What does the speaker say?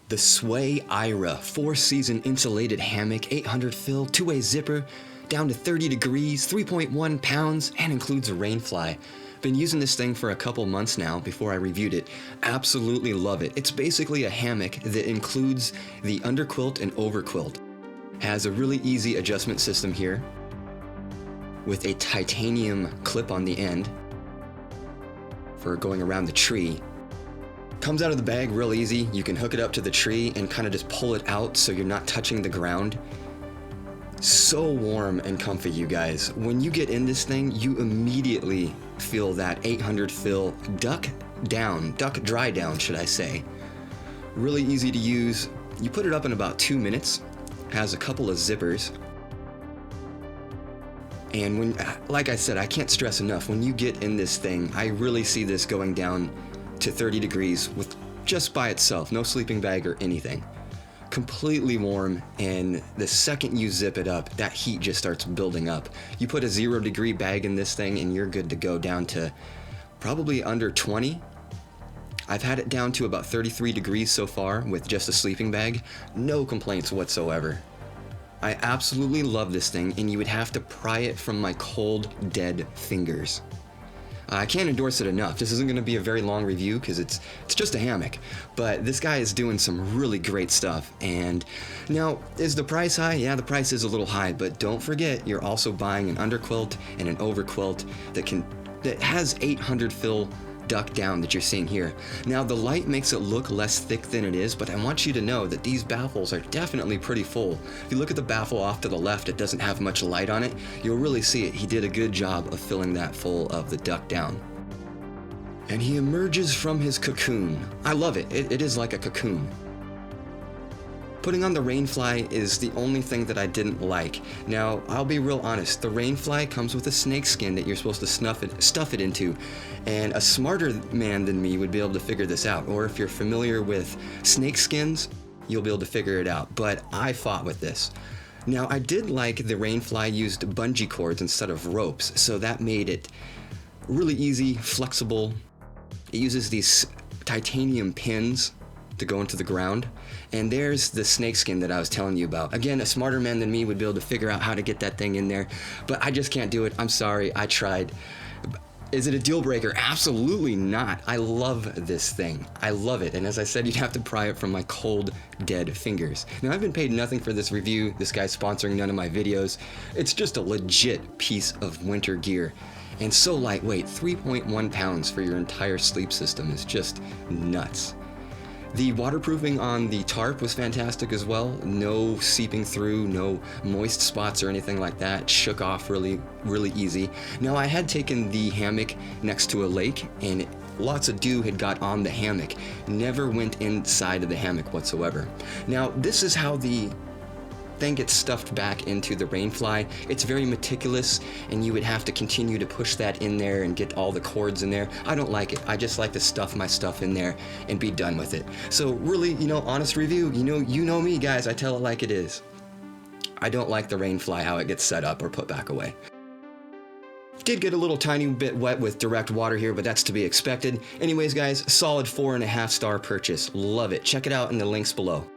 The Sway Ira 4-season insulated hammock, 800 fill, 2-way zipper, down to 30 degrees, 3.1 pounds, and includes a rainfly. Been using this thing for a couple months now before I reviewed it. Absolutely love it. It's basically a hammock that includes the underquilt and overquilt. Has a really easy adjustment system here with a titanium clip on the end for going around the tree. Comes out of the bag real easy. You can hook it up to the tree and kind of just pull it out so you're not touching the ground. So warm and comfy, you guys. When you get in this thing, you immediately feel that 800 fill duck dry down, should I say. Really easy to use. You put it up in about 2 minutes. Has a couple of zippers. And when, like I said, I can't stress enough, when you get in this thing, I really see this going down to 30 degrees with just by itself, no sleeping bag or anything. Completely warm, and the second you zip it up, that heat just starts building up. You put a 0-degree bag in this thing and you're good to go down to probably under 20. I've had it down to about 33 degrees so far with just a sleeping bag. No complaints whatsoever. I absolutely love this thing, and you would have to pry it from my cold, dead fingers. I can't endorse it enough. This isn't going to be a very long review because it's just a hammock, but this guy is doing some really great stuff. And now, is the price high? Yeah, the price is a little high, but don't forget you're also buying an underquilt and an overquilt that has 800 fill duck down that you're seeing here. Now, the light makes it look less thick than it is, but I want you to know that these baffles are definitely pretty full. If you look at the baffle off to the left, it doesn't have much light on it. You'll really see it. He did a good job of filling that full of the duck down. And he emerges from his cocoon. I love it. It is like a cocoon. Putting on the rainfly is the only thing that I didn't like. Now, I'll be real honest, the rainfly comes with a snake skin that you're supposed to stuff it into, and a smarter man than me would be able to figure this out, or if you're familiar with snake skins, you'll be able to figure it out, but I fought with this. Now, I did like the rainfly used bungee cords instead of ropes, so that made it really easy, flexible. It uses these titanium pins to go into the ground. And there's the snakeskin that I was telling you about. Again, a smarter man than me would be able to figure out how to get that thing in there, but I just can't do it. I'm sorry, I tried. Is it a deal breaker? Absolutely not. I love this thing. I love it. And as I said, you'd have to pry it from my cold, dead fingers. Now, I've been paid nothing for this review. This guy's sponsoring none of my videos. It's just a legit piece of winter gear. And so lightweight, 3.1 pounds for your entire sleep system is just nuts. The waterproofing on the tarp was fantastic as well. No seeping through, no moist spots or anything like that. Shook off really easy. Now, I had taken the hammock next to a lake, and lots of dew had got on the hammock. Never went inside of the hammock whatsoever. Now, this is how the thing gets stuffed back into the rainfly. It's very meticulous, and you would have to continue to push that in there and get all the cords in there. I don't like it. I just like to stuff my stuff in there and be done with it. So really, honest review, you know me, guys, I tell it like it is. I don't like the rainfly, how it gets set up or put back away. Did get a little tiny bit wet with direct water here, but that's to be expected. Anyways, guys, solid 4.5-star purchase. Love it. Check it out in the links below.